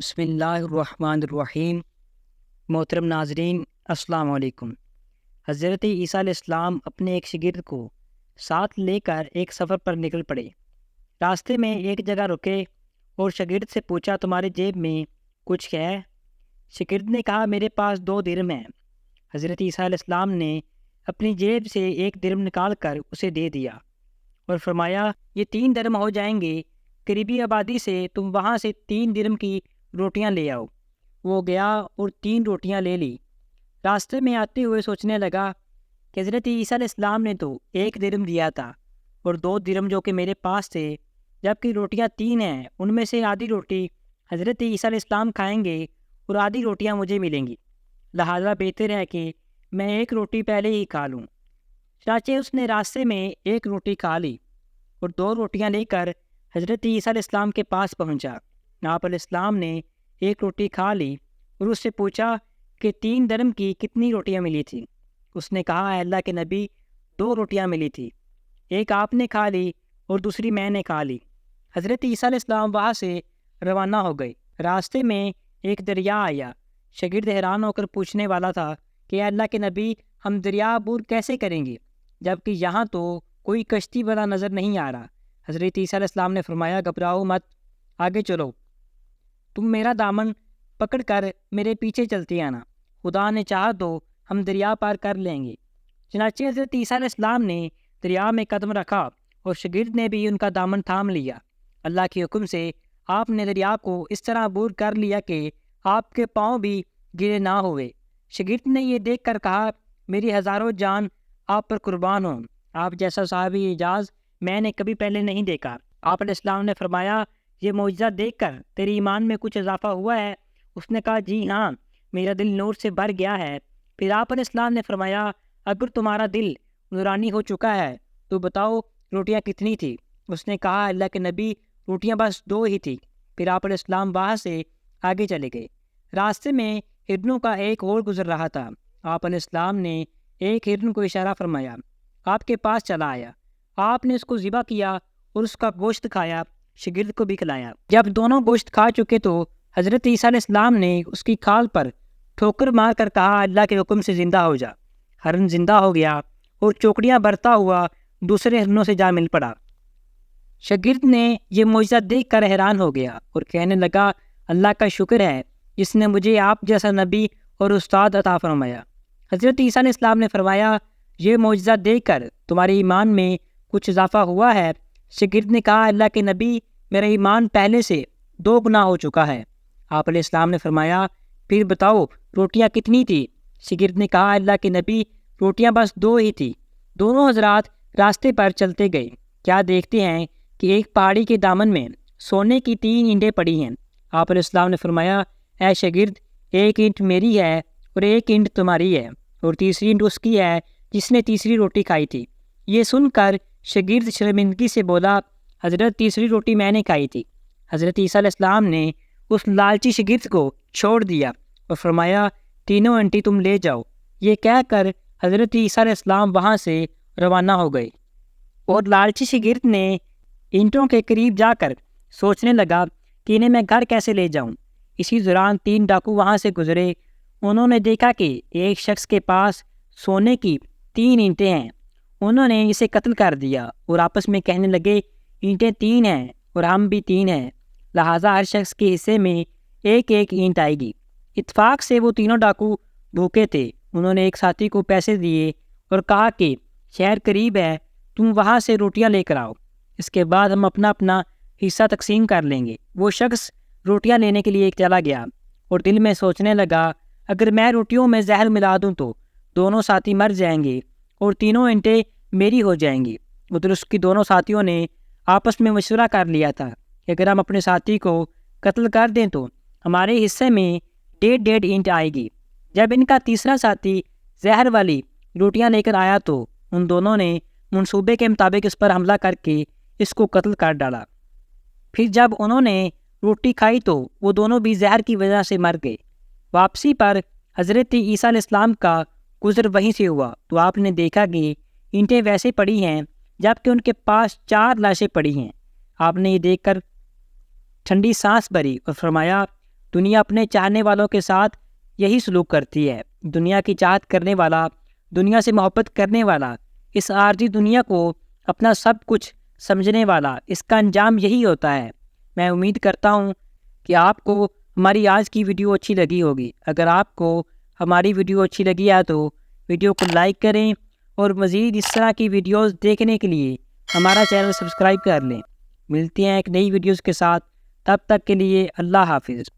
بسم اللہ الرحمن الرحیم۔ محترم ناظرین، السلام علیکم۔ حضرت عیسیٰ علیہ السلام اپنے ایک شاگرد کو ساتھ لے کر ایک سفر پر نکل پڑے۔ راستے میں ایک جگہ رکے اور شاگرد سے پوچھا، تمہاری جیب میں کچھ ہے؟ شاگرد نے کہا، میرے پاس 2 درہم ہیں۔ حضرت عیسیٰ علیہ السلام نے اپنی جیب سے 1 درہم نکال کر اسے دے دیا اور فرمایا، یہ 3 درہم ہو جائیں گے، قریبی آبادی سے تم وہاں سے 3 درہم کی روٹیاں لے آؤ۔ وہ گیا اور 3 روٹیاں لے لی۔ راستے میں آتے ہوئے سوچنے لگا کہ حضرت عیسیٰ علیہ السلام نے تو 1 درہم دیا تھا اور 2 درہم جو کہ میرے پاس تھے، جبکہ روٹیاں 3 ہیں، ان میں سے آدھی روٹی حضرت عیسیٰ علیہ السلام کھائیں گے اور آدھی روٹیاں مجھے ملیں گی، لہٰذا بہتر ہے کہ میں 1 روٹی پہلے ہی کھا لوں۔ چنانچہ اس نے راستے میں 1 روٹی کھا لی اور 2 روٹیاں لے کر حضرت عیسیٰ علیہ السلام کے پاس پہنچا۔ آپ علیہ السلام نے 1 روٹی کھا لی اور اس سے پوچھا کہ 3 درہم کی کتنی روٹیاں ملی تھیں؟ اس نے کہا، اے اللہ کے نبی، 2 روٹیاں ملی تھی، ایک آپ نے کھا لی اور دوسری میں نے کھا لی۔ حضرت عیسیٰ علیہ السلام وہاں سے روانہ ہو گئے۔ راستے میں ایک دریا آیا۔ شاگرد حیران ہو کر پوچھنے والا تھا کہ اے اللہ کے نبی، ہم دریا عبور کیسے کریں گے، جبکہ یہاں تو کوئی کشتی والا نظر نہیں آ رہا؟ حضرت عیسیٰ علیہ السلام نے فرمایا، گھبراؤ مت، آگے چلو، تم میرا دامن پکڑ کر میرے پیچھے چلتی آنا، خدا نے چاہا تو ہم دریا پار کر لیں گے۔ چنانچہ حضرت عیسیٰ علیہ السلام نے دریا میں قدم رکھا اور شاگرد نے بھی ان کا دامن تھام لیا۔ اللہ کے حکم سے آپ نے دریا کو اس طرح عبور کر لیا کہ آپ کے پاؤں بھی گیلے نہ ہوئے۔ شاگرد نے یہ دیکھ کر کہا، میری ہزاروں جان آپ پر قربان ہوں، آپ جیسا صاحب اعجاز میں نے کبھی پہلے نہیں دیکھا۔ آپ علیہ السلام نے فرمایا، یہ معجزہ دیکھ کر تیرے ایمان میں کچھ اضافہ ہوا ہے؟ اس نے کہا، جی ہاں، میرا دل نور سے بھر گیا ہے۔ پھر آپ علیہ السلام نے فرمایا، اگر تمہارا دل نورانی ہو چکا ہے تو بتاؤ روٹیاں کتنی تھی؟ اس نے کہا، اللہ کے نبی، روٹیاں بس 2 ہی تھی۔ پھر آپ علیہ السلام وہاں سے آگے چلے گئے۔ راستے میں ہرنوں کا ایک اور گزر رہا تھا۔ آپ علیہ السلام نے ایک ہرن کو اشارہ فرمایا، آپ کے پاس چلا آیا۔ آپ نے اس کو ذبح کیا اور اس کا گوشت کھایا، شاگرد کو بھی کھلایا۔ جب دونوں گوشت کھا چکے تو حضرت عیسیٰ علیہ السلام نے اس کی کھال پر ٹھوکر مار کر کہا، اللہ کے حکم سے زندہ ہو جا۔ ہرن زندہ ہو گیا اور چوکڑیاں برتا ہوا دوسرے ہرنوں سے جا مل پڑا۔ شاگرد نے یہ معجزہ دیکھ کر حیران ہو گیا اور کہنے لگا، اللہ کا شکر ہے جس نے مجھے آپ جیسا نبی اور استاد عطا فرمایا۔ حضرت عیسیٰ علیہ السلام نے فرمایا، یہ معجزہ دیکھ کر تمہارے ایمان میں کچھ اضافہ ہوا ہے؟ شاگرد نے کہا، اللہ کے نبی، میرا ایمان پہلے سے 2 گنا ہو چکا ہے۔ آپ علیہ السلام نے فرمایا، پھر بتاؤ روٹیاں کتنی تھی؟ شاگرد نے کہا، اللہ کے نبی، روٹیاں بس 2 ہی تھی۔ دونوں حضرات راستے پر چلتے گئے۔ کیا دیکھتے ہیں کہ ایک پہاڑی کے دامن میں سونے کی 3 اینٹیں پڑی ہیں۔ آپ علیہ السلام نے فرمایا، اے شاگرد، 1 اینٹ میری ہے اور 1 اینٹ تمہاری ہے اور تیسری اینٹ اس کی ہے جس نے تیسری روٹی کھائی تھی۔ یہ سن کر شاگرد شرمندگی سے بولا، حضرت تیسری روٹی میں نے کھائی تھی۔ حضرت عیسیٰ علیہ السلام نے اس لالچی شاگرد کو چھوڑ دیا اور فرمایا، 3 اینٹیں تم لے جاؤ۔ یہ کہہ کر حضرت عیسیٰ علیہ السلام وہاں سے روانہ ہو گئے اور لالچی شاگرد نے اینٹوں کے قریب جا کر سوچنے لگا کہ انہیں میں گھر کیسے لے جاؤں۔ اسی دوران 3 ڈاکو وہاں سے گزرے۔ انہوں نے دیکھا کہ ایک شخص کے پاس سونے کی 3 اینٹیں ہیں۔ انہوں نے اسے قتل کر دیا اور آپس میں کہنے لگے، اینٹیں 3 ہیں اور ہم بھی 3 ہیں، لہٰذا ہر شخص کے حصے میں 1 اینٹ آئے گی۔ اتفاق سے وہ تینوں ڈاکو بھوکے تھے۔ انہوں نے ایک ساتھی کو پیسے دیے اور کہا کہ شہر قریب ہے، تم وہاں سے روٹیاں لے کر آؤ، اس کے بعد ہم اپنا اپنا حصہ تقسیم کر لیں گے۔ وہ شخص روٹیاں لینے کے لیے چلا گیا اور دل میں سوچنے لگا، اگر میں روٹیوں میں زہر ملا دوں تو دونوں ساتھی مر جائیں گے اور 3 اینٹیں میری ہو جائیں گی۔ ادھر اس کی دونوں ساتھیوں نے آپس میں مشورہ کر لیا تھا کہ اگر ہم اپنے ساتھی کو قتل کر دیں تو ہمارے حصے میں 1.5 اینٹ آئے گی۔ جب ان کا تیسرا ساتھی زہر والی روٹیاں لے کر آیا تو ان دونوں نے منصوبے کے مطابق اس پر حملہ کر کے اس کو قتل کر ڈالا۔ پھر جب انہوں نے روٹی کھائی تو وہ دونوں بھی زہر کی وجہ سے مر گئے۔ واپسی پر حضرت عیسیٰ علیہ السلام کا گزر وہیں سے ہوا تو آپ نے دیکھا کہ اینٹیں ویسے پڑی ہیں جبکہ ان کے پاس 4 لاشیں پڑی ہیں۔ آپ نے یہ دیکھ کر ٹھنڈی سانس بھری اور فرمایا، دنیا اپنے چاہنے والوں کے ساتھ یہی سلوک کرتی ہے۔ دنیا کی چاہت کرنے والا، دنیا سے محبت کرنے والا، اس عارضی دنیا کو اپنا سب کچھ سمجھنے والا، اس کا انجام یہی ہوتا ہے۔ میں امید کرتا ہوں کہ آپ کو ہماری آج کی ویڈیو اچھی لگی ہوگی۔ اگر آپ کو ہماری ویڈیو اچھی لگی ہے تو ویڈیو کو لائک کریں اور مزید اس طرح کی ویڈیوز دیکھنے کے لیے ہمارا چینل سبسکرائب کر لیں۔ ملتے ہیں ایک نئی ویڈیوز کے ساتھ، تب تک کے لیے اللہ حافظ۔